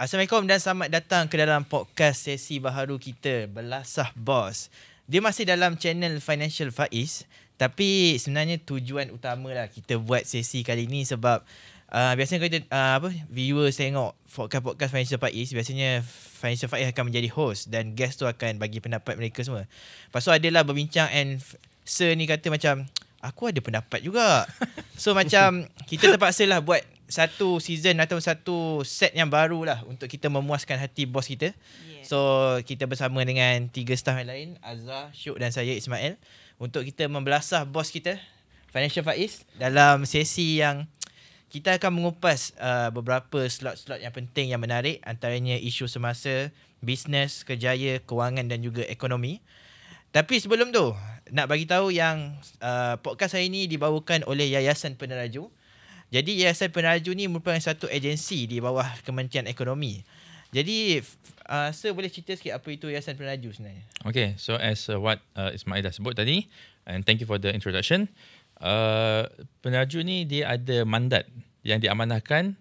Assalamualaikum dan selamat datang ke dalam podcast sesi baharu kita, Belasah Bos. Dia masih dalam channel Financial Faiz, tapi sebenarnya tujuan utama lah kita buat sesi kali ni sebab biasanya kita viewers tengok podcast Financial Faiz, biasanya Financial Faiz akan menjadi host dan guest tu akan bagi pendapat mereka semua. Lepas tu adalah berbincang and Sir ni kata macam, aku ada pendapat juga. So macam kita terpaksa lah buat satu season atau satu set yang baru lah untuk kita memuaskan hati bos kita. Yeah. So kita bersama dengan 3 staff yang lain, Azra, Syuk dan saya Ismail, untuk kita membelasah bos kita Financial Faiz dalam sesi yang kita akan mengupas beberapa slot-slot yang penting yang menarik, antaranya isu semasa, bisnes, kerjaya, kewangan dan juga ekonomi. Tapi sebelum tu, nak bagi tahu yang podcast hari ini dibawakan oleh Yayasan Peneraju. Jadi Yayasan Peneraju ni merupakan satu agensi di bawah Kementerian Ekonomi. Jadi Sir boleh cerita sikit apa itu Yayasan Peneraju sebenarnya? Okay, so as what Ismail dah sebut tadi, and thank you for the introduction. Peneraju ni dia ada mandat yang diamanahkan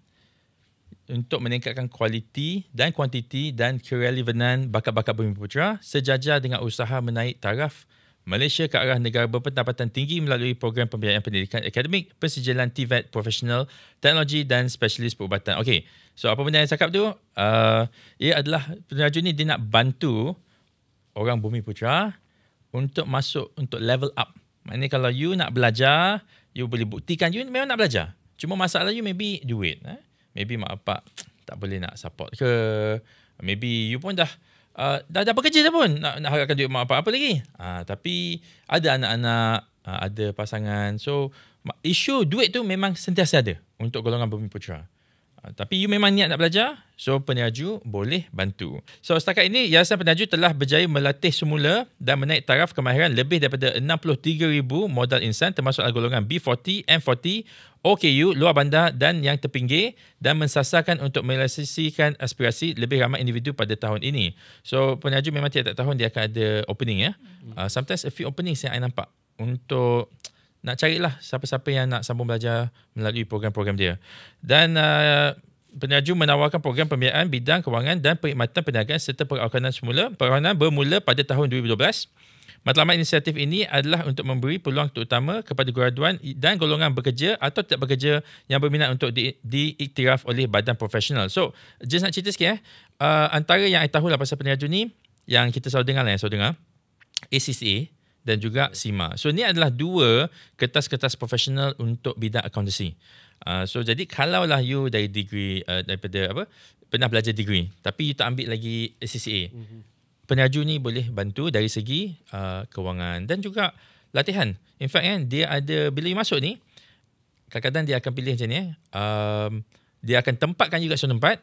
untuk meningkatkan kualiti dan kuantiti dan kerelevanan bakat-bakat Bumiputera sejajar dengan usaha menaik taraf Malaysia ke arah negara berpendapatan tinggi melalui program pembiayaan pendidikan akademik, pensijilan TVET, profesional, teknologi dan spesialis perubatan. Okay, so apa benda yang saya cakap tu? Ia adalah Peneraju ni dia nak bantu orang Bumiputera untuk masuk, untuk level up. Maknanya kalau you nak belajar, you boleh buktikan you memang nak belajar. Cuma masalah you maybe duit. Maybe mak bapak tak boleh nak support ke. Maybe you pun dah bekerja dah pun nak harapkan duit mak bapak apa lagi. Tapi ada anak-anak, ada pasangan. So isu duit tu memang sentiasa ada untuk golongan Bumiputera. Tapi you memang niat nak belajar, so Peneraju boleh bantu. So setakat ini Yayasan Peneraju telah berjaya melatih semula dan menaik taraf kemahiran lebih daripada 63,000 modal insan termasuk golongan B40, M40, OKU, luar bandar dan yang terpinggir, dan mensasarkan untuk merealisasikan aspirasi lebih ramai individu pada tahun ini. So Peneraju memang tiap-tiap tahun dia akan ada opening ya. Sometimes a few openings yang saya nampak untuk nak carilah siapa-siapa yang nak sambung belajar melalui program-program dia. Dan Peneraju menawarkan program pembiayaan bidang kewangan dan perkhidmatan perniagaan serta perkawanan bermula pada tahun 2012. Matlamat inisiatif ini adalah untuk memberi peluang terutama kepada graduan dan golongan bekerja atau tidak bekerja yang berminat untuk diiktiraf oleh badan profesional. So, just nak cerita sikit antara yang saya tahu lah pasal Peneraju ni, yang kita selalu dengar ACCA dan juga SIMA. So ni adalah 2 kertas-kertas profesional untuk bidang accountancy. So jadi kalaulah you dari degree daripada pernah belajar degree tapi you tak ambil lagi ACCA, Peneraju ni boleh bantu dari segi kewangan dan juga latihan. In fact dia ada, bila you masuk ni, kadang-kadang dia akan pilih macam ni dia akan tempatkan you kat suatu tempat.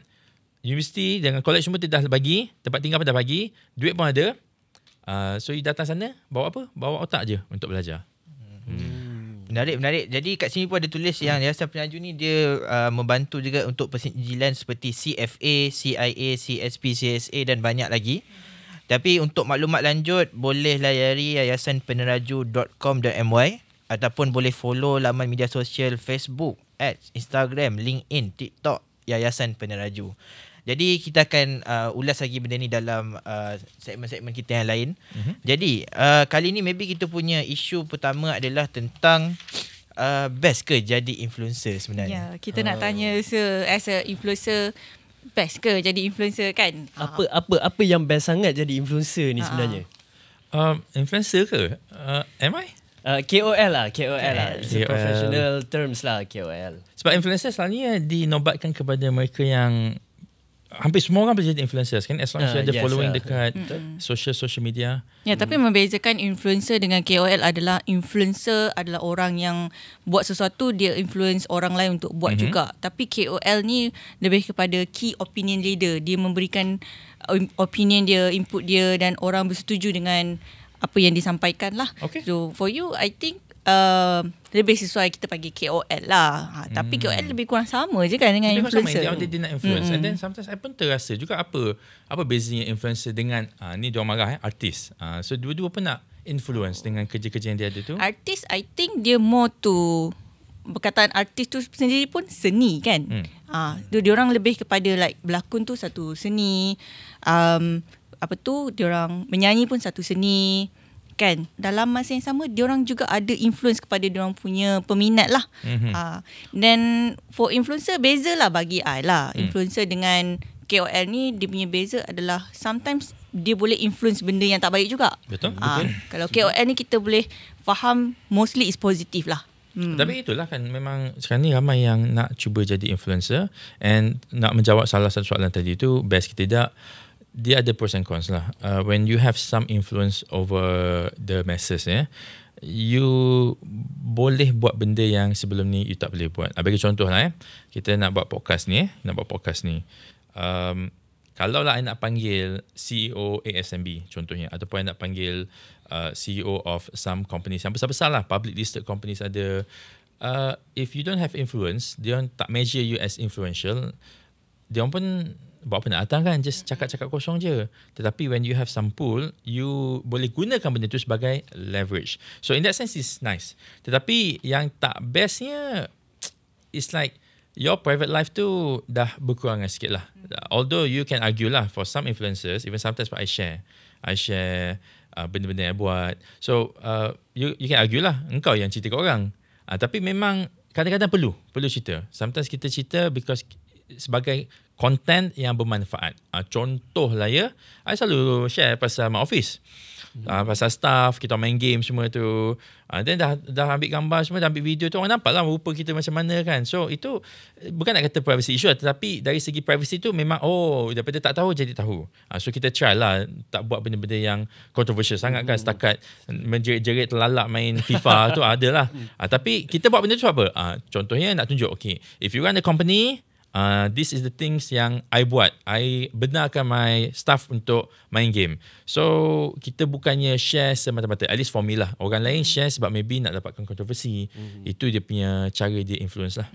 Universiti dengan college semua dia dah bagi, tempat tinggal pun dah bagi, duit pun ada. So you datang sana bawa apa? Bawa otak je untuk belajar. Menarik. Jadi kat sini pun ada tulis yang Yayasan Peneraju ni dia membantu juga untuk pensijilan seperti CFA, CIA, CSP, CSA dan banyak lagi. Tapi untuk maklumat lanjut boleh layari yayasanpeneraju.com.my ataupun boleh follow laman media sosial Facebook, Instagram, LinkedIn, TikTok Yayasan Peneraju. Jadi kita akan ulas lagi benda ni dalam segmen-segmen kita yang lain. Jadi kali ni maybe kita punya isu pertama adalah tentang best ke jadi influencer sebenarnya? Ya, kita nak tanya as a influencer, best ke jadi influencer kan? Apa yang best sangat jadi influencer ni sebenarnya? Influencer ke? Am I? KOL lah. It's a professional terms lah, KOL. Sebab influencer selalunya dinobatkan kepada mereka yang hampir semua orang boleh jadi influencers kan, as long as you ada following dekat social media. Ya, tapi membezakan influencer dengan KOL adalah influencer adalah orang yang buat sesuatu, dia influence orang lain untuk buat juga. Tapi KOL ni lebih kepada key opinion leader. Dia memberikan opinion dia, input dia dan orang bersetuju dengan apa yang disampaikan lah. Okay. So for you, I think lebih sesuai kita panggil KOL lah. Tapi KOL lebih kurang sama je kan dengan influencer. Dia nak influence. And then sometimes I pun terasa juga apa bezanya influencer dengan ni diorang marah artis. So dua-dua pun nak influence dengan kerja-kerja yang dia ada tu. Artis I think dia more to perkataan artis tu sendiri pun seni kan. Diorang lebih kepada like berlakon tu satu seni, diorang menyanyi pun satu seni kan. Dalam masa yang sama diorang juga ada influence kepada diorang punya peminat lah. Then for influencer beza lah bagi I lah. Influencer dengan KOL ni dia punya beza adalah sometimes dia boleh influence benda yang tak baik juga. Betul. Kalau KOL ni kita boleh faham mostly is positif lah. Tapi itulah kan, memang sekarang ni ramai yang nak cuba jadi influencer, and nak menjawab salah satu soalan tadi tu, best ke tidak, dia ada pros and cons lah. When you have some influence over the masses, you boleh buat benda yang sebelum ni you tak boleh buat. Bagi contoh lah, kita nak buat podcast ni, kalau lah I nak panggil CEO ASMB contohnya, ataupun I nak panggil CEO of some companies yang besar-besar lah, public listed companies ada, if you don't have influence, dia tak measure you as influential, dia pun buat apa nak datang kan, just cakap-cakap kosong je. Tetapi when you have some pull, you boleh gunakan benda tu sebagai leverage. So in that sense it's nice. Tetapi yang tak bestnya, it's like your private life tu dah berkurangan sikit lah. Although you can argue lah, for some influencers, even sometimes I share benda-benda yang buat. So you can argue lah, engkau yang cerita kat orang. Tapi memang kadang-kadang perlu cerita. Sometimes kita cerita because sebagai content yang bermanfaat. Contoh lah I selalu share pasal my office. Pasal staff, kita main game semua tu. Then dah ambil gambar semua, dah ambil video tu, orang nampak lah rupa kita macam mana kan. So itu bukan nak kata privacy issue, tetapi dari segi privacy tu memang daripada tak tahu jadi tahu. So kita try lah tak buat benda-benda yang controversial sangat kan, setakat menjerit-jerit terlalak main FIFA tu ada lah. Tapi kita buat benda tu apa? Contohnya nak tunjuk, okay, if you run a company, this is the things yang I buat. I benarkan my staff untuk main game. So kita bukannya share semata-mata, at least for me lah. Orang lain share sebab maybe nak dapatkan kontroversi. Itu dia punya cara dia influence lah.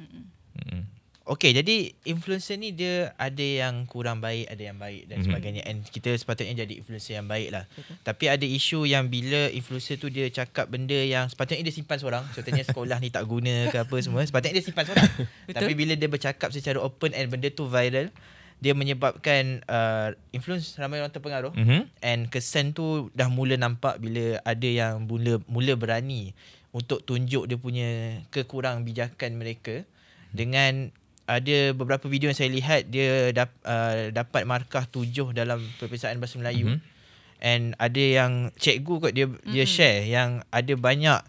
Okay, jadi influencer ni dia ada yang kurang baik, ada yang baik dan sebagainya. And kita sepatutnya jadi influencer yang baik lah. Tapi ada isu yang bila influencer tu dia cakap benda yang sepatutnya dia simpan seorang. Contohnya sekolah ni tak guna ke apa semua, sepatutnya dia simpan seorang. Tapi bila dia bercakap secara open and benda tu viral, dia menyebabkan influence ramai orang terpengaruh. And kesan tu dah mula nampak bila ada yang mula berani untuk tunjuk dia punya kekurang bijakan mereka. Dengan ada beberapa video yang saya lihat, dia dapat markah 7 dalam peperiksaan bahasa Melayu. And ada yang cikgu kot dia share yang ada banyak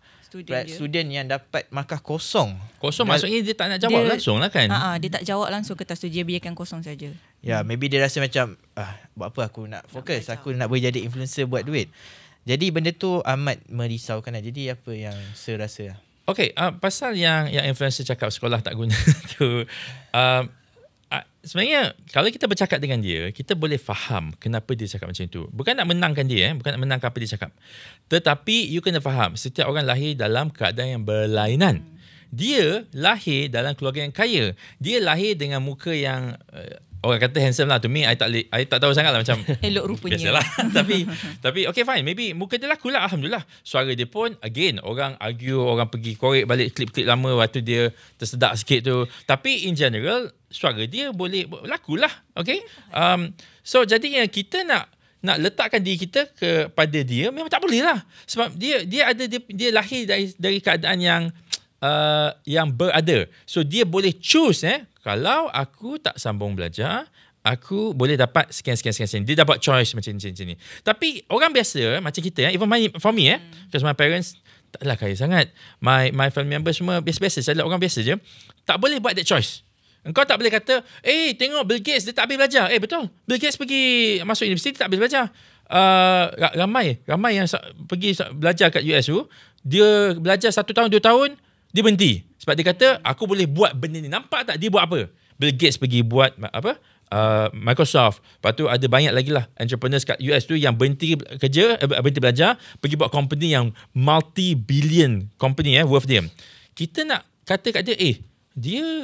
student yang dapat markah kosong. Maksudnya dia tak nak jawab langsung lah kan. Dia tak jawab langsung kertas tu, dia biarkan kosong saja. Ya, maybe dia rasa macam buat apa aku nak fokus, aku nak boleh jadi influencer buat duit. Jadi benda tu amat merisaukan lah. Jadi apa yang saya rasa? Okay, pasal yang influencer cakap sekolah tak guna tu, sebenarnya kalau kita bercakap dengan dia, kita boleh faham kenapa dia cakap macam itu. Bukan nak menangkan dia, bukan nak menangkan apa dia cakap. Tetapi you kena faham, setiap orang lahir dalam keadaan yang berlainan. Dia lahir dalam keluarga yang kaya. Dia lahir dengan muka yang orang kata handsome lah. To me, I tak tahu sangat lah macam elok rupanya. Biasalah. tapi okay fine. Maybe muka dia laku lah. Alhamdulillah. Suara dia pun, again, orang argue, orang pergi korek balik klip-klip lama waktu dia tersedak sikit tu. Tapi in general, suara dia boleh laku lah. Okay. So jadinya kita nak letakkan diri kita kepada dia, memang tak boleh lah. Sebab dia lahir dari keadaan yang berada. So dia boleh choose kalau aku tak sambung belajar, aku boleh dapat sekian. Dia dapat choice macam ni. Tapi orang biasa macam kita, even for me, because my parents taklah kaya sangat. My family members semua biasa-biasa, saya orang biasa je. Tak boleh buat that choice. Engkau tak boleh kata, tengok Bill Gates dia tak habis belajar. Betul. Bill Gates pergi masuk universiti tak habis belajar. Ramai yang pergi belajar kat US tu, dia belajar 1 tahun 2 tahun, dia berhenti. Sebab dia kata, aku boleh buat benda ni. Nampak tak dia buat apa? Bill Gates pergi buat apa? Microsoft. Lepas tu ada banyak lagi lah entrepreneurs kat US tu yang berhenti kerja, berhenti belajar, pergi buat company yang multi-billion company worth dia. Kita nak kata kat dia,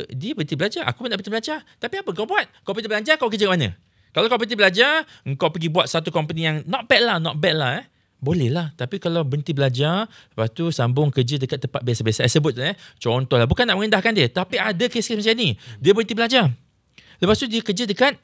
dia berhenti belajar, aku pun nak berhenti belajar. Tapi apa kau buat? Kau berhenti belajar, kau kerja kat mana? Kalau kau berhenti belajar, kau pergi buat satu company yang not bad lah. boleh lah. Tapi kalau berhenti belajar, lepas tu sambung kerja dekat tempat biasa-biasa. Saya sebut contoh lah. Bukan nak merendahkan dia. Tapi ada kes-kes macam ni. Dia berhenti belajar. Lepas tu dia kerja dekat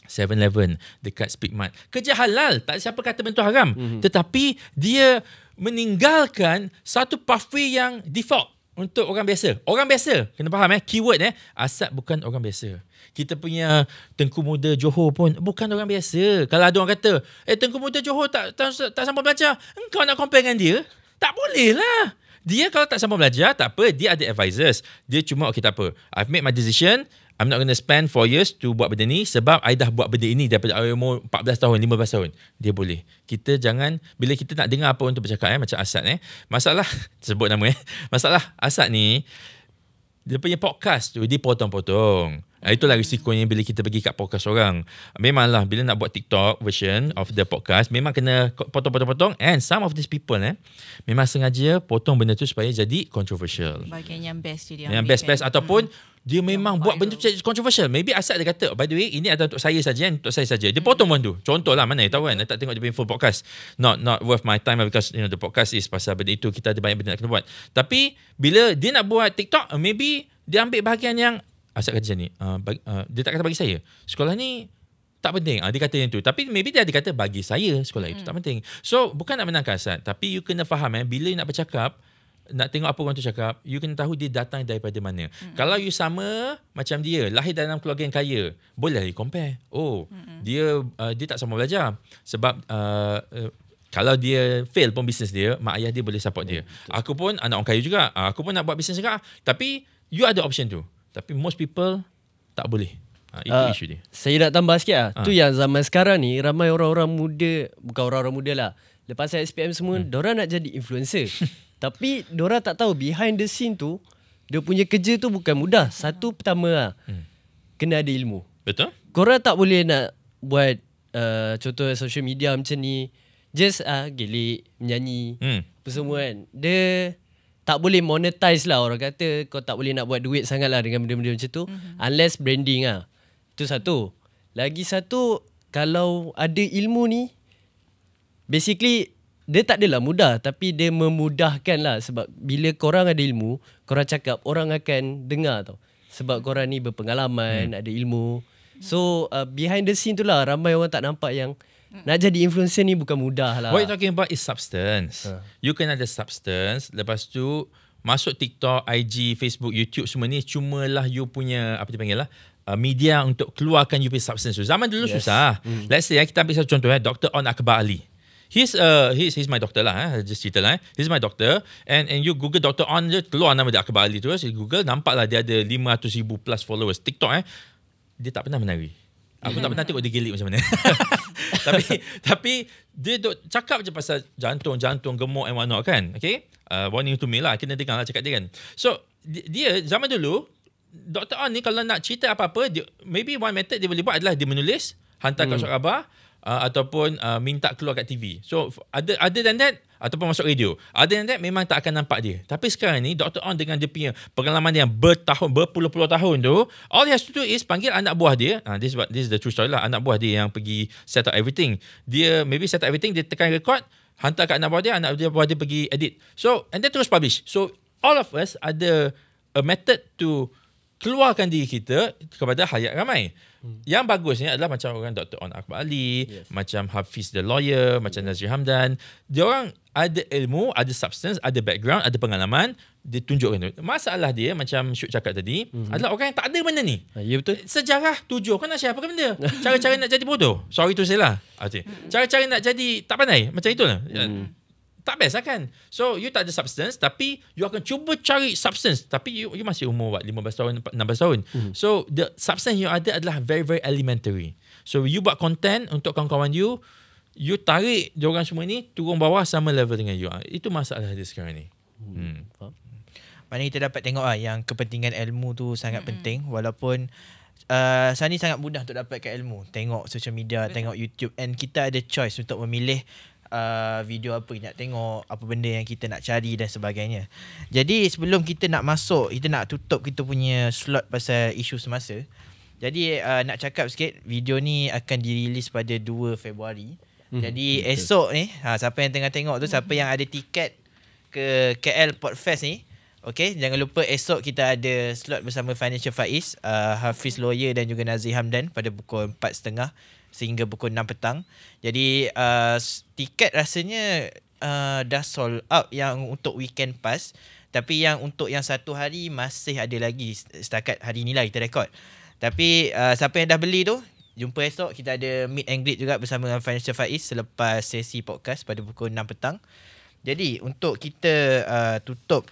7-Eleven, dekat Speakmart. Kerja halal. Tak siapa kata bentuk haram. Tetapi dia meninggalkan satu pathway yang default untuk orang biasa. Orang biasa. Kena faham keyword Asad bukan orang biasa. Kita punya Tengku Muda Johor pun bukan orang biasa. Kalau ada orang kata, Tengku Muda Johor tak sambung belajar, engkau nak compare dengan dia? Tak boleh lah. Dia kalau tak sambung belajar, tak apa. Dia ada advisors. Dia cuma, okay tak apa. I've made my decision. I'm not going to spend 4 years to buat benda ni sebab I dah buat benda ini daripada umur 14 tahun, 15 tahun. Dia boleh. Kita jangan, bila kita nak dengar apa untuk bercakap macam Asad masalah, sebut nama masalah Asad ni, dia punya podcast tu, dia potong-potong. Itulah risikonya bila kita pergi kat podcast orang. Memanglah bila nak buat TikTok version of the podcast, memang kena potong-potong-potong. And some of these people memang sengaja potong benda tu supaya jadi controversial. Bahagian yang best je dia yang ambil best ataupun dia memang yang buat viral. benda tu jadi controversial. Maybe Asad dia kata, by the way, ini adalah untuk saya saja, untuk saya saja. Dia potong benda tu. Contoh lah, mana tahu kan, I tak tengok dia punya full podcast. Not worth my time because the podcast is pasal benda itu, kita ada banyak benda nak kena buat. Tapi bila dia nak buat TikTok, maybe dia ambil bahagian yang Asad kata macam ni, dia tak kata bagi saya sekolah ni tak penting. Dia kata yang tu. Tapi maybe dia ada kata bagi saya sekolah itu tak penting. So bukan nak menangkan Asad, tapi you kena faham bila you nak bercakap, nak tengok apa orang tu cakap, you kena tahu dia datang daripada mana. Kalau you sama macam dia, lahir dalam keluarga yang kaya, boleh you compare. Dia tak sama belajar sebab kalau dia fail pun bisnes dia, mak ayah dia boleh support dia. Aku pun anak orang kaya juga, aku pun nak buat bisnes juga. Tapi you ada option tu. Tapi most people tak boleh. Itu isu dia. Saya nak tambah sikit tu yang zaman sekarang ni ramai orang-orang muda, bukan orang-orang muda lah, lepas SPM semua, diorang nak jadi influencer. Tapi diorang tak tahu behind the scene tu, dia punya kerja tu bukan mudah. Satu pertama kena ada ilmu. Betul? Korang tak boleh nak buat contoh social media macam ni just gelik, menyanyi, apa semua kan. Dia tak boleh monetize lah. Orang kata kau tak boleh nak buat duit sangat lah dengan benda-benda macam tu, unless branding lah. Itu satu. Lagi satu, kalau ada ilmu ni, basically dia tak adalah mudah, tapi dia memudahkan lah. Sebab bila korang ada ilmu, korang cakap, orang akan dengar tau. Sebab korang ni berpengalaman, ada ilmu. So behind the scene tu lah, ramai orang tak nampak yang nak jadi influencer ni bukan mudah lah. What you talking about is substance. You kena ada substance. Lepas tu masuk TikTok, IG, Facebook, YouTube semua ni cumalah you punya, apa dia panggil lah, media untuk keluarkan you punya substance tu. Zaman dulu susah. Let's say kita ambil satu contoh Dr. On Akbar Ali. He's my doctor lah, just cerita lah. He's my doctor, and you Google Dr. On je, keluar nama dia Akbar Ali tu. So Google, nampak lah dia ada 500,000 plus followers. TikTok dia tak pernah menari. Aku tak pernah tengok dia gelik macam mana. tapi dia duk cakap je pasal jantung gemuk and whatnot kan. Okay, warning to me lah, kena dengar lah cakap dia kan. So dia zaman dulu Dr. On ni kalau nak cerita apa-apa, maybe one method dia boleh buat adalah dia menulis, hantar kat surat khabar, ataupun minta keluar kat TV. So other than that, ataupun masuk radio, other than that memang tak akan nampak dia. Tapi sekarang ni Dr. On dengan dia punya pengalaman yang berpuluh-puluh tahun tu, all he has to do is panggil anak buah dia. This is the true story lah. Anak buah dia yang pergi set up everything. Dia maybe set up everything, dia tekan record, hantar kat anak buah dia, anak buah dia pergi edit. So and then terus publish. So all of us ada a method to keluarkan diri kita kepada hayat ramai. Yang bagusnya adalah macam orang Dr. On Akbar Ali, macam Hafiz the lawyer, macam Nazri Hamdan. Dia orang ada ilmu, ada substance, ada background, ada pengalaman, dia tunjukkan tu. Masalah dia macam Syuk cakap tadi, adalah orang yang tak ada benda ni. Ya betul. Sejarah tujuh, kau nak share apa benda? Cara-cara nak jadi bodoh. Sorry to say lah. Cara-cara nak jadi tak pandai, macam itulah. Tak best lah kan. So you tak ada substance, tapi you akan cuba cari substance, tapi you masih umur 15 tahun 16 tahun. So the substance you ada adalah very very elementary. So you buat content untuk kawan-kawan you tarik diorang semua ni turun bawah sama level dengan you. Itu masalah dia sekarang ni. Mana kita dapat tengok yang kepentingan ilmu tu sangat penting, walaupun sekarang ni sangat mudah untuk dapatkan ilmu. Tengok social media, tengok YouTube, and kita ada choice untuk memilih video apa yang nak tengok, apa benda yang kita nak cari dan sebagainya. Jadi sebelum kita nak masuk, kita nak tutup kita punya slot pasal isu semasa. Jadi nak cakap sikit, video ni akan dirilis pada 2 Februari. Jadi esok ni, siapa yang tengah tengok tu, siapa yang ada tiket ke KL Podfest ni, okay, jangan lupa esok kita ada slot bersama Financial Faiz, Hafiz Lawyer dan juga Nazir Hamdan pada pukul 4.30 sehingga pukul 6 petang. Jadi tiket rasanya dah sold out yang untuk weekend pass. Tapi yang untuk yang satu hari masih ada lagi setakat hari ni lah kita rekod. Tapi siapa yang dah beli tu, jumpa esok. Kita ada meet and greet juga bersama Financial Faiz selepas sesi podcast pada pukul 6 petang. Jadi untuk kita tutup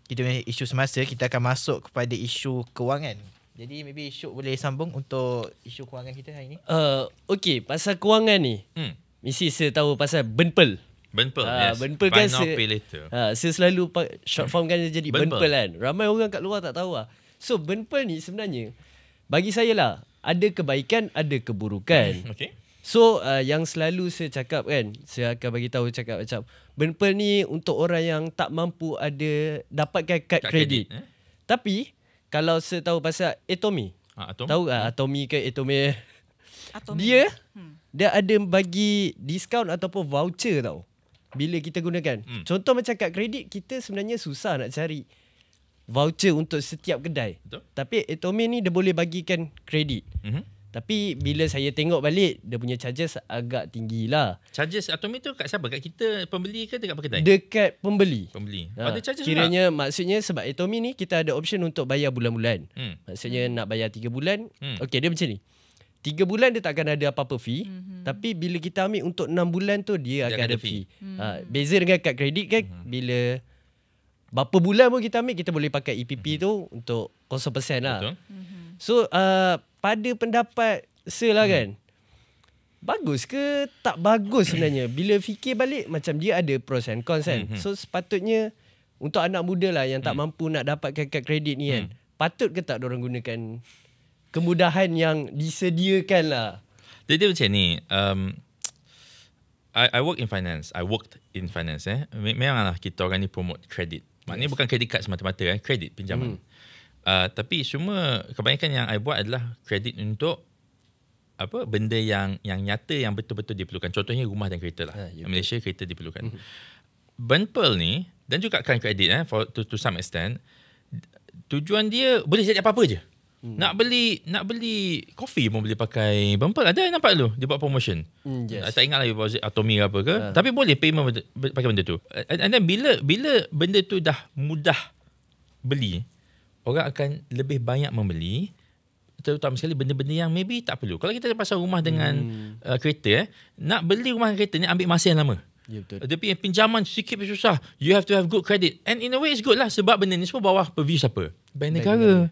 kita punya isu semasa, kita akan masuk kepada isu kewangan. Jadi maybe Syuk boleh sambung untuk isu kewangan kita hari ni. Okay, pasal kewangan ni, mesti saya tahu pasal Benpel. Benpel, yes. Benpel Buy kan now, pay later. saya selalu short form kan jadi Benpel. Benpel kan. Ramai orang kat luar tak tahu lah. So Benpel ni sebenarnya bagi saya lah, ada kebaikan, ada keburukan. Okay. So yang selalu saya cakap kan, saya akan bagi tahu cakap macam Benpel ni untuk orang yang tak mampu ada dapatkan kad kredit. Tapi kalau saya tahu pasal Atomy. Tahu Atomy ke Atomy? Dia ada bagi diskaun ataupun voucher tau bila kita gunakan. Contoh macam kad kredit, kita sebenarnya susah nak cari voucher untuk setiap kedai. Betul. Tapi Atomy ni dia boleh bagikan kredit. Tapi bila saya tengok balik, dia punya charges agak tinggi lah. Charges Atomy tu kat siapa? Kat kita pembeli ke dekat kedai? Dekat pembeli. Ada charges kiranya juga. Maksudnya sebab Atomy ni kita ada option untuk bayar bulan-bulan. Maksudnya nak bayar 3 bulan. Okey, dia macam ni. 3 bulan dia tak akan ada apa-apa fee. Tapi bila kita ambil untuk 6 bulan tu, dia akan ada fee. Beza dengan kad kredit kan, bila berapa bulan pun kita ambil, kita boleh pakai EPP tu untuk 0% lah. Betul. So pada pendapat saya lah kan, bagus ke tak bagus sebenarnya? Bila fikir balik, macam dia ada pros and cons kan. So sepatutnya untuk anak muda lah yang tak mampu nak dapatkan kad kredit ni kan, patut ke tak diorang gunakan kemudahan yang disediakan lah? Dia macam ni. I worked in finance. Memanglah kita orang ni promote kredit. Maknanya bukan kredit card semata-mata kredit pinjaman. Tapi semua kebanyakan yang I buat adalah kredit untuk benda yang nyata, yang betul-betul diperlukan. Contohnya rumah dan kereta lah. Malaysia kereta diperlukan. Benpel ni dan juga kan kredit to some extent, tujuan dia boleh jadi apa-apa je. Nak beli kopi pun boleh pakai Benpel. Ada nampak dulu dia buat promotion. Yes. Tak ingat lagi Atomy ke apa ke. Tapi boleh payment pakai benda tu. And then bila benda tu dah mudah beli, orang akan lebih banyak membeli, terutama sekali benda-benda yang maybe tak perlu. Kalau kita pasal rumah dengan kereta, nak beli rumah dan kereta ni ambil masa yang lama. Ya, betul. Dia punya pinjaman sikit pun susah. You have to have good credit. And in a way it's good lah, sebab benda ni semua bawah purview siapa? Bank negara.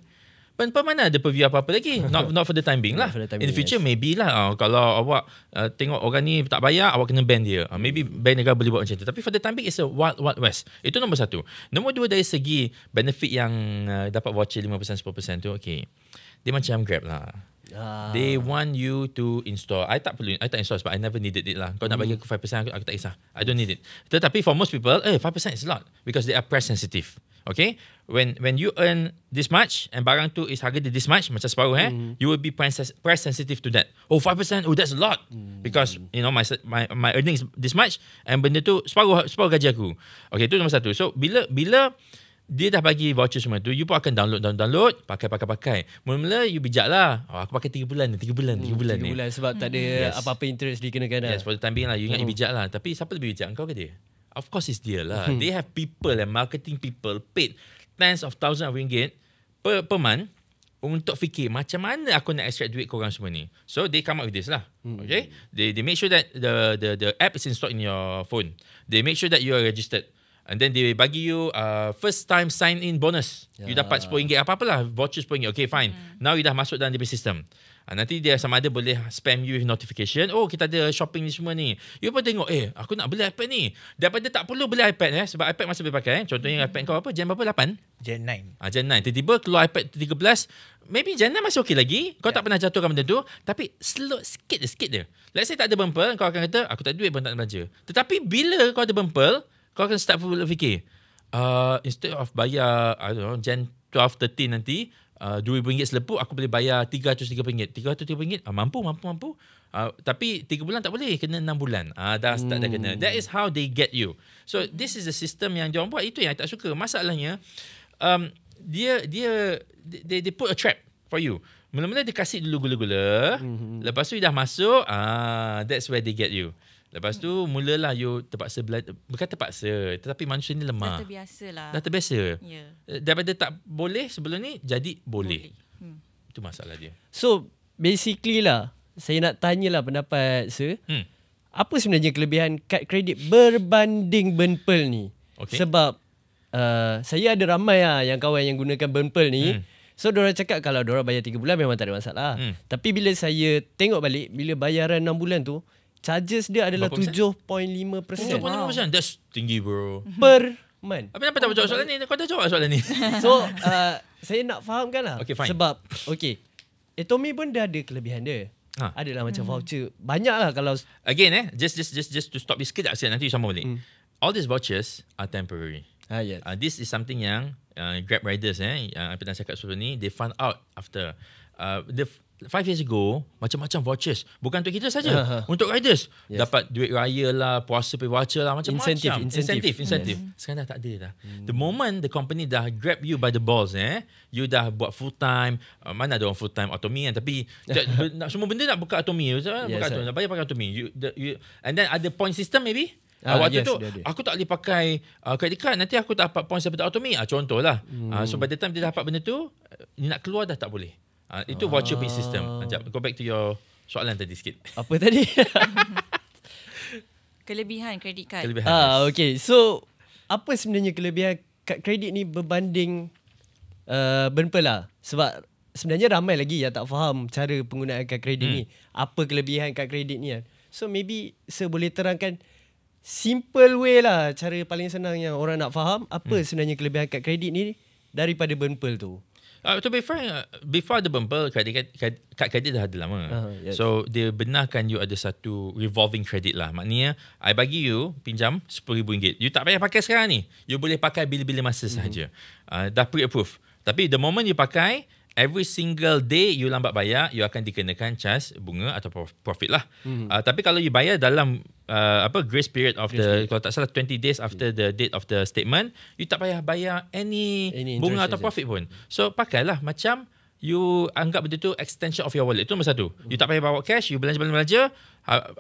Benpel mana ada purview apa-apa lagi? Not for the time being lah. In the future maybe lah. Kalau awak tengok orang ni tak bayar, awak kena ban dia. Maybe bank negara boleh buat macam tu. Tapi for the time being it's a wild west. Itu nombor satu. Nombor dua, dari segi benefit yang dapat voucher 5% 10% tu, okay, dia macam Grab lah. They want you to install. I tak install sebab I never needed it lah. Kau nak bagi aku 5%, aku tak kisah. I don't need it. Tetapi for most people 5% is a lot because they are price sensitive. Okay, when you earn this much and barang tu is harga dia this much, macam separuh you will be price sensitive to that. 5%, that's a lot because you know my earnings this much and benda tu separuh gaji aku. Okay, tu nombor satu. So bila dia dah bagi voucher semua tu, you pun akan download, pakai. Mula-mula you bijak lah. Aku pakai 3 bulan ni. 3 bulan sebab tak ada apa-apa interest dikenakan. Yes, for the time being lah. You ingat you bijak lah. Tapi siapa lebih bijak, kau ke dia? Of course it's dia lah. They have people and marketing people paid tens of thousands of ringgit per month untuk fikir macam mana aku nak extract duit korang semua ni. So they come up with this lah. Okay, they make sure that the app is installed in your phone. They make sure that you are registered. And then they bagi you first time sign in bonus. You dapat RM10 apa-apalah, voucher RM10. Okay, fine. Now you dah masuk dalam dia punya sistem. Nanti dia sama ada boleh spam you with notification. Oh, kita ada shopping ni semua ni. You pun tengok, aku nak beli iPad ni. Daripada tak perlu beli iPad sebab iPad masih boleh pakai. Contohnya iPad kau apa? Gen berapa? 8? Gen 9. Gen 9. Tiba-tiba keluar iPad 13. Maybe Gen 9 masih okey lagi. Kau tak pernah jatuhkan benda tu. Tapi slow sikit je. Let's say tak ada Benpel, kau akan kata, aku tak ada duit pun tak nak belanja. Tetapi bila kau ada Benpel, kau akan start fikir, instead of bayar Gen 12, 13 nanti, RM2,000 selepuk, aku boleh bayar RM303. RM303, mampu. Tapi 3 bulan tak boleh, kena 6 bulan. Dah start dah kena. That is how they get you. So this is the system yang diorang buat. Itu yang I tak suka. Masalahnya they put a trap for you. Mula-mula dia kasih dulu gula-gula. Lepas tu dah masuk, that's where they get you. Lepas tu mulalah you terpaksa belajar. Bukan terpaksa, tetapi manusia ni lemah. Dah terbiasa lah. Dah terbiasa. Yeah. Daripada tak boleh sebelum ni, jadi boleh. Itu masalah dia. So basically lah, saya nak tanyalah pendapat Sir. Apa sebenarnya kelebihan kad kredit berbanding Burnpal ni? Okay. Sebab saya ada ramai yang kawan yang gunakan Burnpal ni. So diorang cakap kalau diorang bayar 3 bulan memang tak ada masalah. Tapi bila saya tengok balik, bila bayaran 6 bulan tu, charges dia adalah 7.5%. 7.5%. That's tinggi bro. Per month. Apa tak jawab soalan ni? Kau dah jawab soalan ni. So saya nak fahamkan lah. Okay, fine. Sebab Atomy pun dah ada kelebihan dia. Adalah macam voucher. Banyak lah kalau Again just to stop this sekejap nanti you sambung balik. All these vouchers are temporary. yes. This is something yang Grab riders yang I pernah cakap sebelum ni, they found out after 5 years ago, macam-macam vouchers. Bukan untuk kita saja, untuk riders. Yes. Dapat duit raya lah, puasa pay voucher lah, macam-macam. Incentive. Sekarang dah tak ada dah. The moment the company dah grab you by the balls, you dah buat full time. Mana ada orang full time Atomy kan, tapi semua benda nak buka Atomy. Nak bayar pakai Atomy. And then ada point system maybe. Waktu tu aku tak boleh pakai credit card, nanti aku tak dapat points daripada Atomy. Contohlah. So by the time dia dapat benda tu, nak keluar dah tak boleh. Itu voucher pay system. Go back to your soalan tadi sikit. Apa tadi? Kelebihan kredit kad. Okay. So apa sebenarnya kelebihan kad kredit ni berbanding Burnpal lah? Sebab sebenarnya ramai lagi yang tak faham cara penggunaan kad kredit ni. Apa kelebihan kad kredit ni kan? So maybe saya boleh terangkan simple way lah, cara paling senang yang orang nak faham apa sebenarnya kelebihan kad kredit ni daripada Burnpal tu. To be frank, before the Burnpal, kad kredit dah ada lama. Yes. So, dia benarkan you ada satu revolving credit lah. Maknanya, I bagi you pinjam RM10,000. You tak payah pakai sekarang ni. You boleh pakai bila-bila masa sahaja. Dah pre-approve. Tapi the moment you pakai, every single day you lambat bayar, you akan dikenakan charge bunga atau profit lah. Tapi kalau you bayar dalam grace period of kalau tak salah 20 days after the date of the statement, you tak payah bayar any bunga atau profit pun. So pakailah macam you anggap benda tu extension of your wallet. Itu nombor satu. You tak payah bawa cash, you belanja.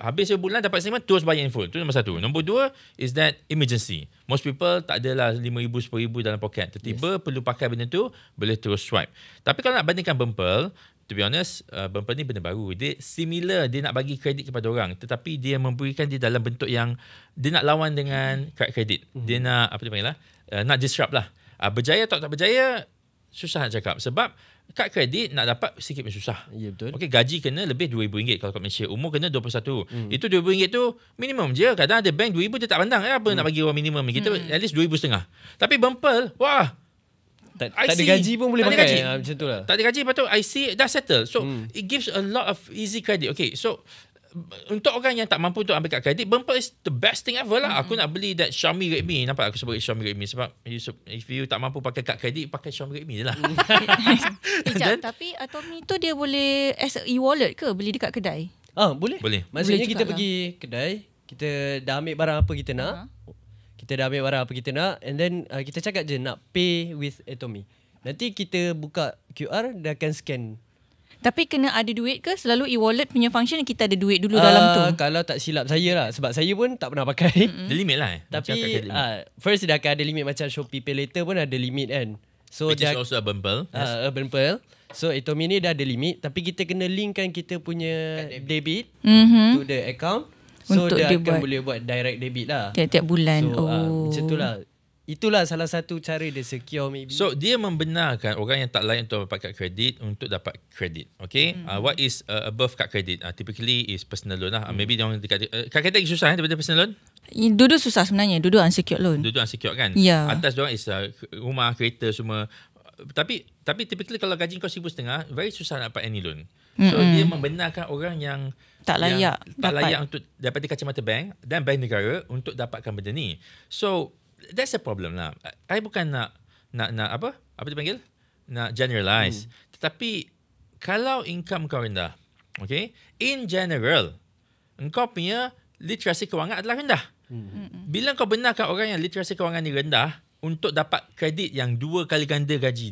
Habis sebulan dapat statement, terus bayar in full. Itu nombor satu. Nombor dua is that emergency. Most people tak adalah RM5,000, RM10,000 dalam poket. Tiba-tiba perlu pakai benda tu, boleh terus swipe. Tapi kalau nak bandingkan Burnpal, to be honest, Burnpal ni benda baru. Dia similar, dia nak bagi kredit kepada orang. Tetapi dia memberikan dia dalam bentuk yang dia nak lawan dengan kad kredit. Dia nak, apa dia panggil lah, nak disrupt lah. Berjaya atau tak berjaya, susah nak cakap. Sebab kad kredit nak dapat sikit pun susah. Ya, betul. Okey, gaji kena lebih RM2,000 kalau kat Malaysia. Umur kena 21. Itu RM2,000 tu minimum je. Kadang ada bank RM2,000 dia tak pandang. Apa nak bagi orang minimum. Kita at least RM2,500. Tapi Burnpal, wah, tak ada gaji pun boleh pakai. Macam tu lah. Tak ada gaji, lepas tu I see dah settle. So it gives a lot of easy credit. Okay, so untuk orang yang tak mampu untuk ambil kad kredit, Burnpal is the best thing ever lah. Aku nak beli that Xiaomi Redmi. Nampak aku sebut Xiaomi Redmi sebab if you tak mampu pakai kad kredit, pakai Xiaomi Redmi je lah. Tapi Atomy tu dia boleh as e-wallet ke beli dekat kedai? Boleh. Maksudnya kita pergi kedai, kita dah ambil barang apa kita nak. And then kita cakap je nak pay with Atomy. Nanti kita buka QR, dia akan scan. Tapi kena ada duit ke? Selalu e-wallet punya function kita ada duit dulu dalam tu. Kalau tak silap saya lah, sebab saya pun tak pernah pakai. Ada limit lah. Tapi first dia akan ada limit, macam Shopee Pay Later pun ada limit kan. So which is also a Burnpal. Burnpal. So Atomy ni dah ada limit, tapi kita kena linkkan kita punya debit to the account. So untuk dia akan boleh buat direct debit lah tiap-tiap bulan. So macam tu lah. Itulah salah satu cara dia secure maybe. So dia membenarkan orang yang tak layak untuk dapat kad kredit untuk dapat kredit. Okay. What is above kad kredit? Typically is personal loan lah. Maybe dia orang dekat kad kredit lagi susah daripada personal loan. Duduk susah sebenarnya. Duduk unsecured loan. Duduk unsecured kan. Yeah. Atas dia orang is rumah, kereta semua. Tapi typically kalau gaji kau RM1,500, very susah nak dapat any loan. So dia membenarkan orang yang tak layak untuk daripada kacamata bank dan bank negara untuk dapatkan benda ni. So that's a problem lah. I bukan nak apa dipanggil? Nak generalize. Tetapi kalau income kau rendah, Okay. In general, engkau punya literasi kewangan adalah rendah. Bila kau benarkan orang yang literasi kewangan ni rendah untuk dapat kredit yang 2 kali ganda gaji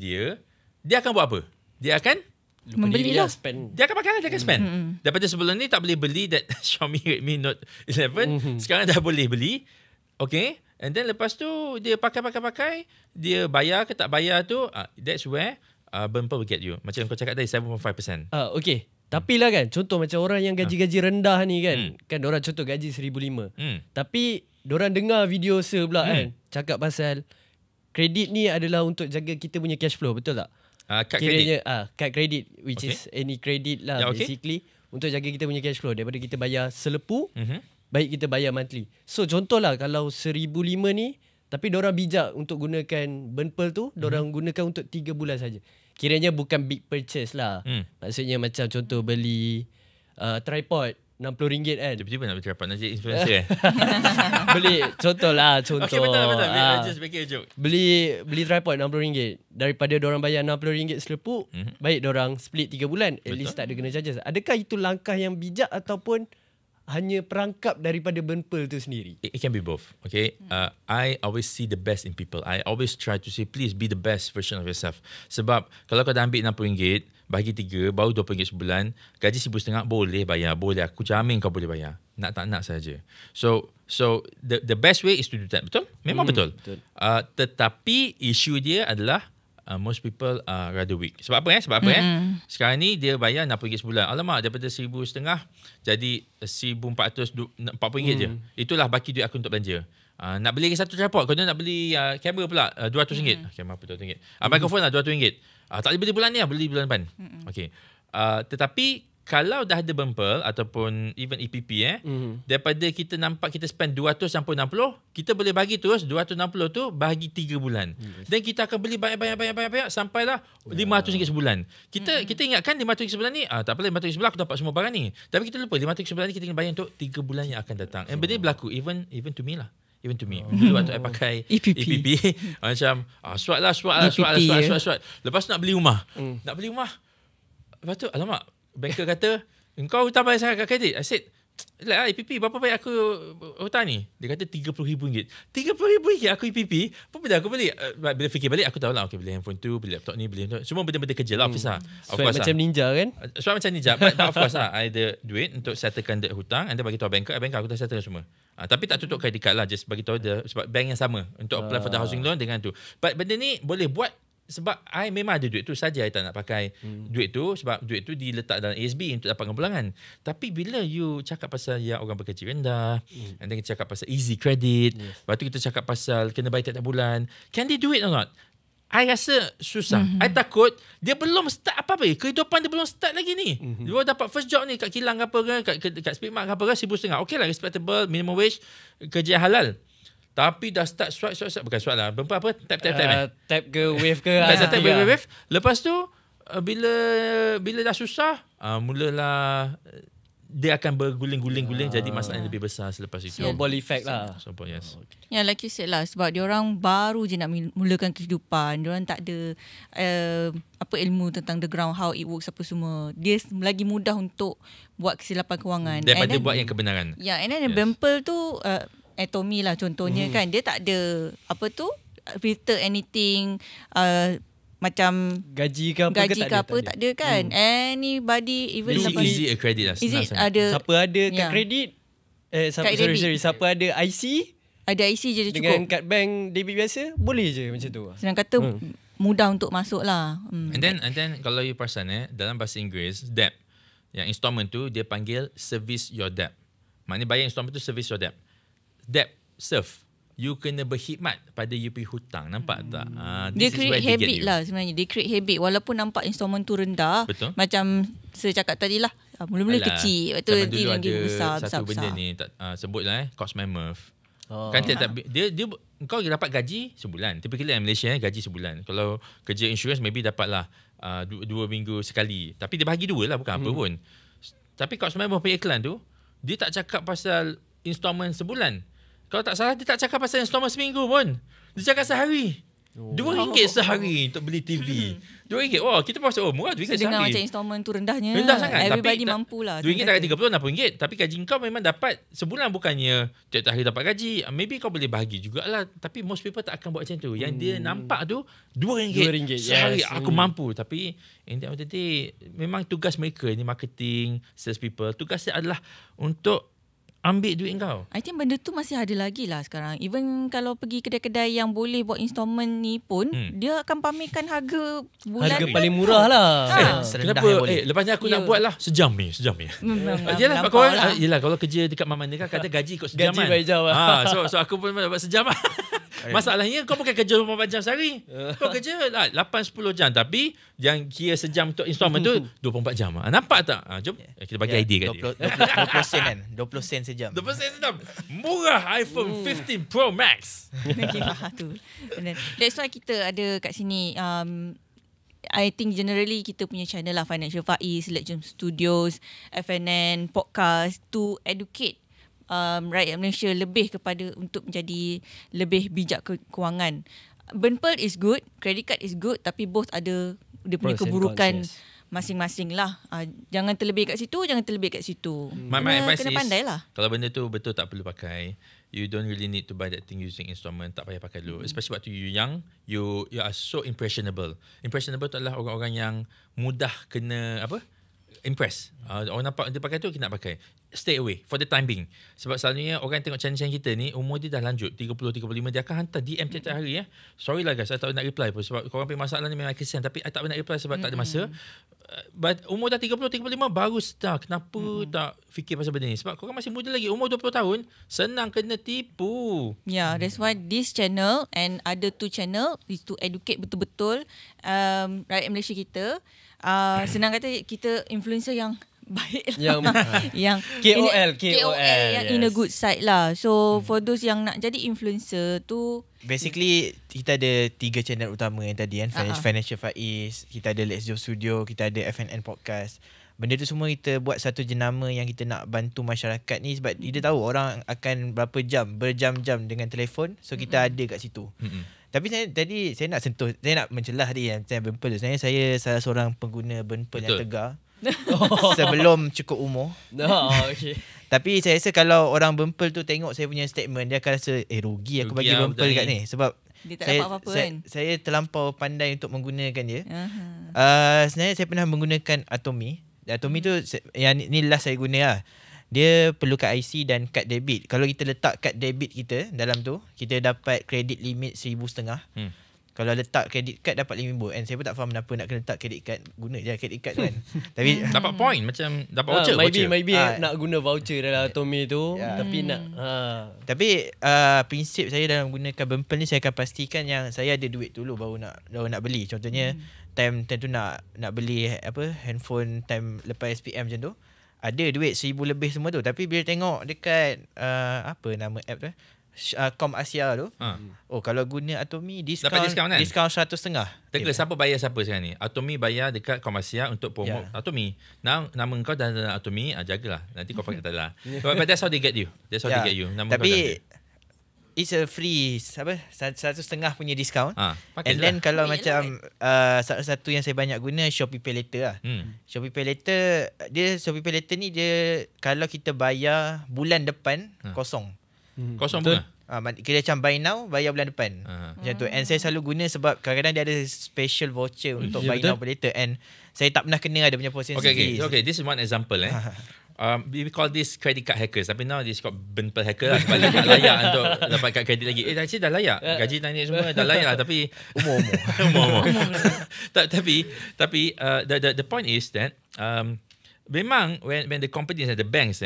dia akan buat apa? Dia akan Membelilah. dia akan pakai, dia akan spend. Daripada sebelum ni tak boleh beli that Xiaomi Redmi Note 11, sekarang dah boleh beli. Okay. And then lepas tu dia pakai, dia bayar ke tak bayar tu, that's where bumper will get you. Macam kau cakap tadi 7.5%. Okay. Tapi lah kan, contoh macam orang yang gaji-gaji rendah ni kan, kan orang contoh gaji 1,500. Tapi orang dengar video pula kan, cakap pasal kredit ni adalah untuk jaga kita punya cash flow, betul tak? Kad kredit. Kad kredit, which is any credit lah, basically untuk jaga kita punya cash flow. Daripada kita bayar selepu, baik kita bayar monthly. So contohlah kalau 1,500 ni, tapi diorang bijak untuk gunakan burn pearl tu, diorang gunakan untuk 3 bulan saja. Kiranya bukan big purchase lah. Maksudnya macam contoh beli tripod RM60 kan. Tiba-tiba nak beli tripod, nak jadi influencer Beli contoh. Okay, betul. Just make it a joke. Beli tripod RM60. Daripada diorang bayar RM60 selepuk, baik diorang split 3 bulan, at least tak ada kena charges. Adakah itu langkah yang bijak ataupun hanya perangkap daripada burn pearl tu sendiri? It can be both. Okay. I always see the best in people. I always try to say, please be the best version of yourself. Sebab kalau kau dah ambil RM60, bagi 3, baru RM20 sebulan, gaji RM1,500 boleh bayar. Boleh. Aku jamin kau boleh bayar. Nak tak nak saja. So the best way is to do that. Betul? Memang betul. Tetapi isu dia adalah most people are rather weak. Sebab apa Sekarang ni dia bayar RM60 sebulan. Alamak, daripada RM1,500 jadi RM1,440 je. Itulah baki duit aku untuk belanja. Nak beli lagi satu tripod. Kau nak beli kamera pula RM200. Kamera apa RM200? Mikrofon lah RM200. Tak boleh beli bulan ni lah, beli bulan depan. Okay. Tetapi kalau dah ada burn pearl ataupun even EPP daripada kita nampak kita spend 200 sampai 60, kita boleh bagi terus 260 tu bagi 3 bulan. Dan kita akan beli banyak sampailah RM500 sebulan. Kita ingatkan RM500 sebulan ni tak apa, RM500 sebulan aku dapat semua barang ni. Tapi kita lupa RM500 sebulan ni kita kena bayar untuk 3 bulan yang akan datang. And benda ni berlaku even to me lah. Even to me. Dulu waktu I pakai EPP macam swat. Lepas tu nak beli rumah. Lepas tu alamak, banker kata, engkau hutang banyak sangat kat kredit. I said, EPP berapa banyak aku hutang ni? Dia kata RM30,000. RM30,000 aku EPP. Apa benda aku beli? Bila fikir balik, aku tahu lah. Okay, beli handphone tu, beli laptop ni, beli semua benda-benda kerja lah, office lah. Macam ninja kan? Macam ninja. But of course lah, I ada duit untuk settlekan debt hutang. Anda bagi tahu banker aku dah settle semua. Tapi tak tutup credit card lah. Just bagi tahu dia, sebab bank yang sama untuk apply for the housing loan dengan tu. But benda ni boleh buat sebab I memang ada duit tu saja. I tak nak pakai duit tu sebab duit tu diletak dalam ASB untuk dapatkan pulangan. Tapi bila you cakap pasal yang orang bergaji rendah, and then kita cakap pasal easy credit, lepas tu kita cakap pasal kena bayar tiap bulan, can they do it or not? I rasa susah. I takut dia belum start apa-apa. Kehidupan dia belum start lagi ni. Dia dapat first job ni kat kilang apa ke, kat Speedmart apa ke, RM1,500. Okay lah, respectable, minimum wage, kerja halal. Tapi dah start swipe. Bukan swipe lah. Berapa apa? Tap. Tap ke wave ke. Tap wave. Lepas tu, bila dah susah, mulalah dia akan berguling-guling jadi masalah yang lebih besar selepas itu. Snowball effect lah. Snowball, yes. Ya, like you said lah, sebab diorang baru je nak mulakan kehidupan. Diorang tak ada ilmu tentang the ground, how it works apa semua. Dia lagi mudah untuk buat kesilapan kewangan. Daripada buat yang kebenaran. Ya, and then burn pearl tu, Tommy lah contohnya kan. Dia tak ada filter anything, macam gaji ke apa tak ada kan. Anybody even easy a credit lah. Siapa ada kad kredit, siapa ada IC, ada IC je dia dengan cukup. kad bank debit biasa boleh je macam tu. Senang kata mudah untuk masuk lah. And then kalau you perasan dalam bahasa Inggeris, debt yang installment tu dia panggil service your debt. Maknanya bayar installment tu service your debt. Debt serve. You kena berkhidmat pada you punya hutang. Nampak tak? Dia create habit lah sebenarnya. Dia create habit. Walaupun nampak installment tu rendah. Betul. Macam saya cakap tadi lah. Mula-mula kecil. Lepas tu nanti lagi besar. Satu benda ni sebutlah cost my mirth. Kan dia kau dapat gaji sebulan. Typically Malaysia gaji sebulan. Kalau kerja insurance maybe dapatlah 2 minggu sekali. Tapi dia bahagi 2 lah, bukan apa pun. Tapi cost my mirth punya iklan tu, dia tak cakap pasal installment sebulan. Kalau tak salah, dia tak cakap pasal installment seminggu pun. Dia cakap sehari. RM2 sehari untuk beli TV. RM2. Wah, kita pun rasa murah RM2 Dengan sehari. macam installment tu rendahnya. Rendah sangat. Everybody Tapi mampu lah. RM2 tak RM30, RM60. Tapi gaji kau memang dapat sebulan, bukannya tiap-tiap hari dapat gaji. Maybe kau boleh bahagi jugalah. Tapi most people tak akan buat macam tu. Yang dia nampak tu RM2 sehari. Yes. Aku mampu. Tapi in the end of the day, memang tugas mereka ni marketing, sales people. Tugasnya adalah untuk ambil duit kau. I think benda tu masih ada lagi lah sekarang. Even kalau pergi kedai-kedai yang boleh buat installment ni pun, dia akan pamerkan harga bulan. Harga paling murah lah. Serendah Kenapa? yang boleh. Lepas ni aku nak buat lah sejam ni. Yelah, Yelah, korang, yelah, kalau kerja dekat Mama ni kan kata gaji ikut sejam Gaji kan. by jam lah. So aku pun dapat sejam lah. Masalahnya kau bukan kerja 24 jam sehari. Kau kerja lah 8-10 jam. Tapi yang kira sejam untuk installment tu 24 jam. Nampak tak? Jom kita bagi idea kat dia. 20 sen kan. 20 sen sejam. 20 sen sejam. Murah iPhone 15 Pro Max. tu. That's why kita ada kat sini I think generally kita punya channel lah, Financial Faiz, Legend Studios, FNN, podcast to educate rakyat Malaysia lebih kepada untuk menjadi lebih bijak kewangan. Bernpearl is good, credit card is good, tapi both ada dia punya Pros and keburukan cons, yes. masing-masing lah. Jangan terlebih kat situ, jangan terlebih kat situ. My advice Kena is, pandai lah. kalau benda tu betul tak perlu pakai, you don't really need to buy that thing using installment. Tak payah pakai dulu. Especially waktu you young, you are so impressionable. Impressionable tu adalah orang-orang yang mudah kena impress. Orang nampak dia pakai tu, kita nak pakai. Stay away for the time being. Sebab selalunya orang tengok channel-channel kita ni, umur dia dah lanjut 30-35, dia akan hantar DM tiap-tiap hari. Sorry lah guys, I tak nak reply pun. Sebab korang punya masalah ni memang kesian. Tapi I tak nak reply sebab tak ada masa. But umur dah 30-35 baru start. Kenapa tak fikir pasal benda ni? Sebab korang masih muda lagi. Umur 20 tahun, senang kena tipu. Yeah, that's why this channel and other two channel is to educate betul-betul rakyat Malaysia kita. Senang kata kita influencer yang baik lah. yang KOL yang in a good side lah. So for those yang nak jadi influencer tu, Basically kita ada 3 channel utama yang tadi kan. Financial Faiz, kita ada Let's Go Studio, kita ada FNN Podcast. Benda tu semua kita buat satu jenama yang kita nak bantu masyarakat ni sebab kita tahu orang akan berjam-jam dengan telefon. So kita ada kat situ. Tapi saya nak sentuh, saya nak mencelah dia yang Bernpearl tu. Sebenarnya saya salah seorang pengguna Bernpearl yang tegar. Sebelum cukup umur. Okay. Tapi saya rasa kalau orang Bernpearl tu tengok saya punya statement, dia akan rasa rugi aku bagi Bernpearl kat ni. Sebab dia tak dapat apa-apa kan. Saya terlampau pandai untuk menggunakan dia. Sebenarnya saya pernah menggunakan Atomi. Atomi tu yang ni last saya guna lah. Dia perlu kad IC dan kad debit. Kalau kita letak kad debit kita dalam tu, kita dapat kredit limit 1,500. Kalau letak kredit kad dapat 5,000. And saya pun tak faham kenapa nak kena letak kredit kad. Guna je kredit kad kan. Tapi dapat point, macam dapat voucher. Maybe nak guna voucher dalam Atomi tu. Tapi Tapi prinsip saya dalam gunakan Bernpearl ni, saya akan pastikan yang saya ada duit dulu baru nak beli. Contohnya time tu nak beli handphone time lepas SPM macam tu. Ada duit 1,000 lebih semua tu. Tapi bila tengok dekat apa nama app tu, Com Asia tu, kalau guna Atomi dapat diskaun kan? Diskaun 150. Teka, siapa bayar siapa sekarang ni? Atomi bayar dekat Com Asia untuk promote Atomi. Now nama kau dah dalam Atomi, jagalah. Nanti kau pakai tak lah. But that's how they get you. Nama tapi it's a free 150 punya diskaun. And then kalau macam salah satu yang saya banyak guna Shopee Pay Later lah. Shopee Pay Later ni dia kalau kita bayar bulan depan kosong. Kosong bunga. Kira macam buy now, bayar bulan depan. Macam tu. And saya selalu guna sebab kadang-kadang dia ada special voucher untuk buy now pay later. And saya tak pernah kena ada punya proses. Okay, this is one example. We call this credit card hackers. Tapi now this called Bernpearl hacker lah. Sebab dia tak layak untuk dapatkan kredit lagi. Actually dah layak. Gaji naik semua dah layak lah. Tapi umur. Tapi the point is that memang when the companies and the banks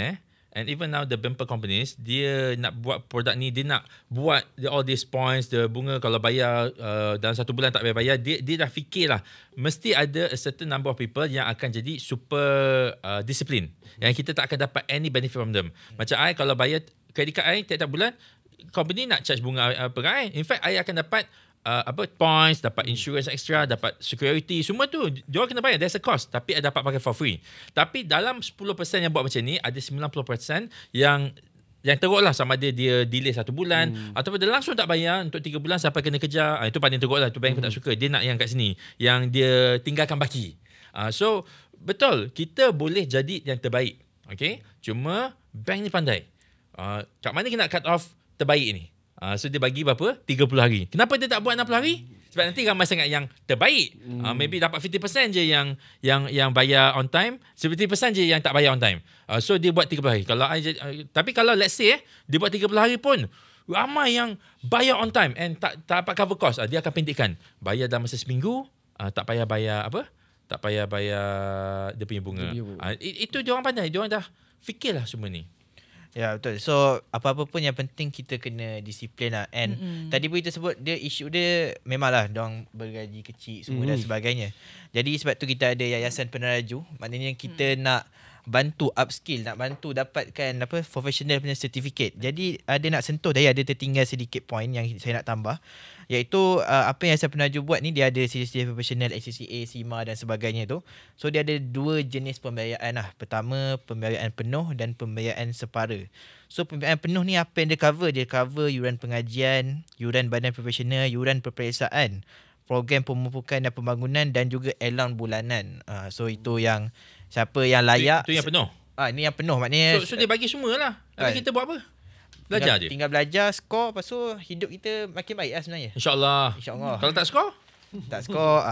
and even now the Bernpearl companies, dia nak buat produk ni, dia nak buat all these points, the bunga kalau bayar dalam 1 bulan tak bayar, dia dah fikir lah mesti ada a certain number of people yang akan jadi super disiplin, yang kita tak akan dapat any benefit from them. Macam I kalau bayar kredit card I tiap-tiap bulan, company nak charge bunga apa kan? In fact I akan dapat points, dapat insurance extra, dapat security, semua tu dia kena bayar, there's a cost, tapi I dapat pakai for free. Tapi dalam 10% yang buat macam ni, ada 90% yang yang teruk lah, sama dia delay 1 bulan ataupun dia langsung tak bayar untuk 3 bulan sampai kena kejar. Itu paling teruk lah. Itu bank pun tak suka. Dia nak yang kat sini, yang dia tinggalkan baki. So betul, kita boleh jadi yang terbaik. Okay, cuma bank ni pandai. Kat mana kita nak cut off terbaik ni? So dia bagi berapa? 30 hari. Kenapa dia tak buat 60 hari? Sebab nanti ramai sangat yang terbaik. Maybe dapat 50% je yang bayar on time, 70% je yang tak bayar on time. So dia buat 30 hari. Tapi kalau let's say dia buat 30 hari pun ramai yang bayar on time and tak dapat cover cost, dia akan pendekkan. Bayar dalam masa seminggu, tak payah bayar apa? Tak payah bayar dia punya bunga. Itu dia orang pandai. Dia orang dah fikirlah semua ni. Ya, betul. So apa-apa pun yang penting kita kena disiplin lah. And tadi pun kita sebut dia, isu dia memanglah diorang bergaji kecil semua dan sebagainya. Jadi sebab tu kita ada Yayasan Peneraju. Maknanya kita nak bantu upskill, nak bantu dapatkan professional punya certificate. Jadi ada nak sentuh tadi, ada tertinggal sedikit point yang saya nak tambah, iaitu apa yang Yayasan Peneraju buat ni, dia ada certificate professional, ACCA, CIMA dan sebagainya tu. So dia ada 2 jenis pembiayaan lah. Pertama, pembiayaan penuh dan pembiayaan separa. So pembiayaan penuh ni apa yang dia cover? Dia cover yuran pengajian, yuran badan profesional, yuran peperiksaan, program pemupukan dan pembangunan dan juga allowance bulanan. So itu yang siapa yang layak. Itu yang penuh. Ini yang penuh maknanya. So dia bagi semualah. Tapi kita buat apa? Belajar je. Tinggal belajar, skor, lepas tu hidup kita makin baik lah sebenarnya. InsyaAllah. Kalau tak skor? Tak skor.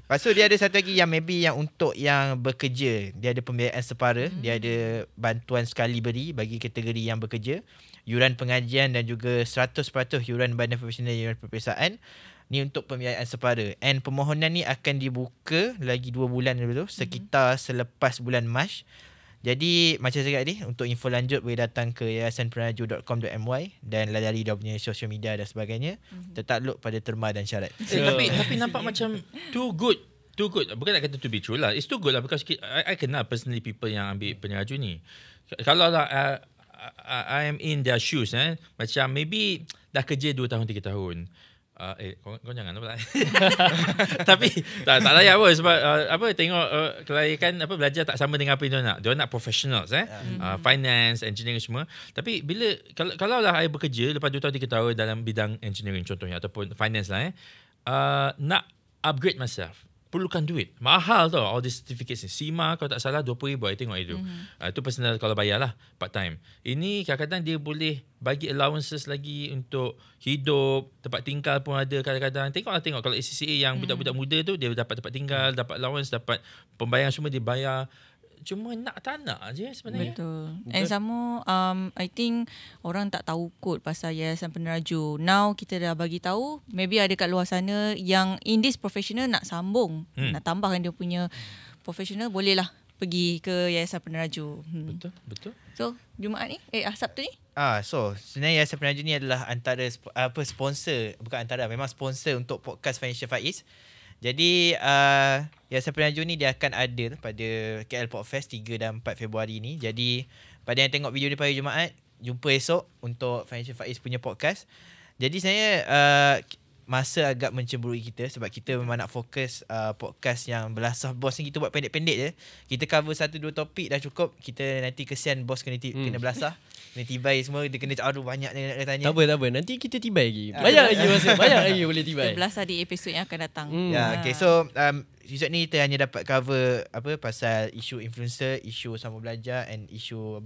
Lepas tu dia ada satu lagi yang maybe yang untuk yang bekerja. Dia ada pembiayaan separa. Dia ada bantuan sekali beri bagi kategori yang bekerja. Yuran pengajian dan juga 100% yuran badan profesional, yuran peperiksaan. Ni untuk pembiayaan separa. And permohonan ni akan dibuka lagi 2 bulan dulu, sekitar selepas bulan Mac. Jadi macam saya cakap tadi, untuk info lanjut boleh datang ke yayasanpeneraju.com.my dan ladari dia punya social media dan sebagainya. Tertakluk pada terma dan syarat. Tapi nampak macam too good. Bukan nak kata to be true lah. It's too good lah, because I kenal personally people yang ambil peneraju ni. Kalau lah I am in their shoes, macam maybe dah kerja 2 tahun 3 tahun. Kau jangan apa. Tapi tak layak pun sebab tengok kelayakan belajar tak sama dengan apa yang dia nak professionals finance, engineering semua. Tapi bila kalau lah I bekerja lepas 2 tahun 3 tahun dalam bidang engineering contohnya ataupun finance lah nak upgrade myself, perlukan duit. Mahal tau all these certificates ni. CIMA kalau tak salah 20,000 I tengok itu. Itu personal kalau bayar lah part time. Ini kadang-kadang dia boleh bagi allowances lagi untuk hidup, tempat tinggal pun ada kadang-kadang. Tengok kalau ACCA yang budak-budak muda tu dia dapat tempat tinggal, dapat allowance, dapat pembayaran semua dia bayar. Cuma tak nak je sebenarnya. Betul. And sama I think orang tak tahu kod pasal Yayasan Peneraju. Now kita dah bagi tahu, maybe ada kat luar sana yang in this professional nak sambung, nak tambahkan dia punya professional, bolehlah pergi ke Yayasan Peneraju. Betul. So Jumaat ni Sabtu ni? So sebenarnya Yayasan Peneraju ni adalah antara sponsor, bukan antara, memang sponsor untuk podcast Financial Faiz. Jadi Yayasan Peneraju ni dia akan ada pada KL Podfest 3 dan 4 Februari ni. Jadi pada yang tengok video ni pada Jumaat, jumpa esok untuk Financial Faiz punya podcast. Jadi saya masa agak mencemburui kita sebab kita memang nak fokus podcast yang belasah bos ni kita buat pendek-pendek je. Kita cover 1-2 topik dah cukup. Kita nanti kesian bos kena belasah. Kena tibai semua, dia kena banyak dia nak tanya. Tak apa. Nanti kita tibai lagi. Banyak lagi masa. Banyak lagi boleh tibai. Kita belasah di episod yang akan datang. Okay, so episod ni kita hanya dapat cover pasal isu influencer, isu sama belajar and isu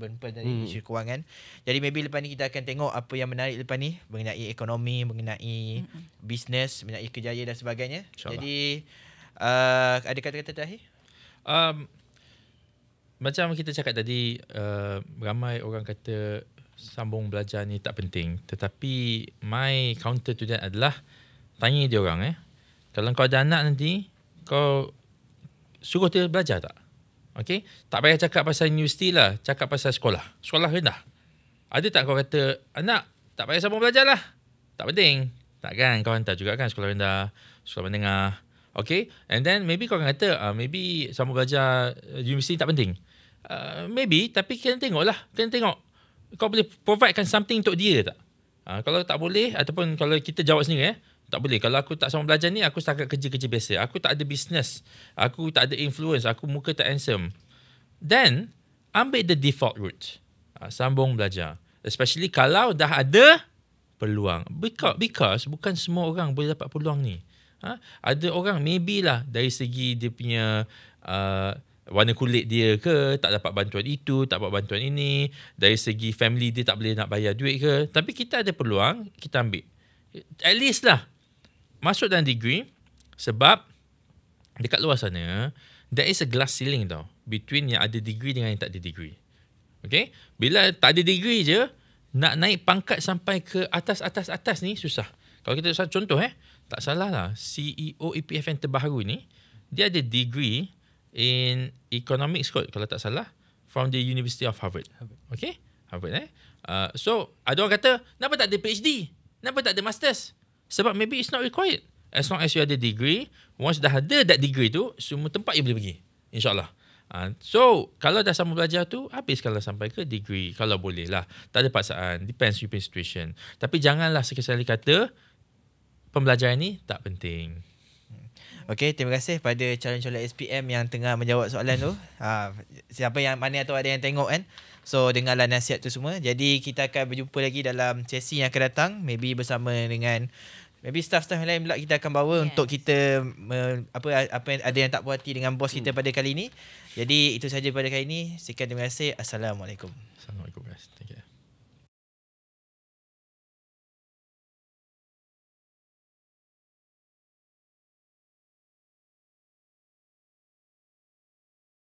isu kewangan. Jadi maybe lepas ni kita akan tengok apa yang menarik lepas ni mengenai ekonomi, mengenai bisnes, mengenai kerjaya dan sebagainya. Jadi ada kata-kata terakhir? Macam kita cakap tadi, ramai orang kata sambung belajar ni tak penting. Tetapi my counter to that adalah tanya dia orang kalau kau ada anak nanti, kau suruh dia belajar tak? Okay? Tak payah cakap pasal universiti lah, cakap pasal sekolah. Sekolah rendah. Ada tak kau kata, anak tak payah sambung belajar lah, tak penting? Takkan kau hantar juga kan sekolah rendah, sekolah menengah. Okay? And then maybe kau akan kata, maybe sambung belajar universiti tak penting. Maybe, tapi kena tengok lah. Kena tengok kau boleh providekan something untuk dia tak? Kalau tak boleh, ataupun kalau kita jawab sendiri tak boleh. Kalau aku tak sambung belajar ni, aku setakat kerja-kerja biasa. Aku tak ada business. Aku tak ada influence. Aku muka tak handsome. Then, ambil the default route. Sambung belajar. Especially kalau dah ada peluang. Because bukan semua orang boleh dapat peluang ni. Ada orang maybe lah dari segi dia punya warna kulit dia ke, tak dapat bantuan itu, tak dapat bantuan ini. Dari segi family dia tak boleh nak bayar duit ke. Tapi kita ada peluang, kita ambil. At least lah masuk dalam degree. Sebab dekat luar sana there is a glass ceiling tau between yang ada degree dengan yang tak ada degree. Okay, bila tak ada degree je, nak naik pangkat sampai ke atas ni susah. Kalau kita contoh tak salah lah, CEO EPF yang terbaru ni, dia ada degree in economics kot kalau tak salah, from the University of Harvard. Okay, Harvard so ada orang kata, kenapa tak ada PhD, kenapa tak ada masters? Sebab maybe it's not required. As long as you ada degree, once dah ada that degree tu, semua tempat you boleh pergi, InsyaAllah. So kalau dah sama belajar tu, habiskanlah sampai ke degree kalau boleh lah. Tak ada paksaan, depends you punya situation. Tapi janganlah sekali kata pembelajaran ni tak penting. Okey, terima kasih pada calon-calon SPM yang tengah menjawab soalan tu. Siapa yang mana atau ada yang tengok kan. So dengarlah nasihat tu semua. Jadi kita akan berjumpa lagi dalam sesi yang akan datang, maybe bersama dengan staff-staff yang lain pula kita akan bawa untuk kita apa yang ada yang tak puas hati dengan bos kita pada kali ini. Jadi itu saja pada kali ini. Sekian, terima kasih. Assalamualaikum. Assalamualaikum guys.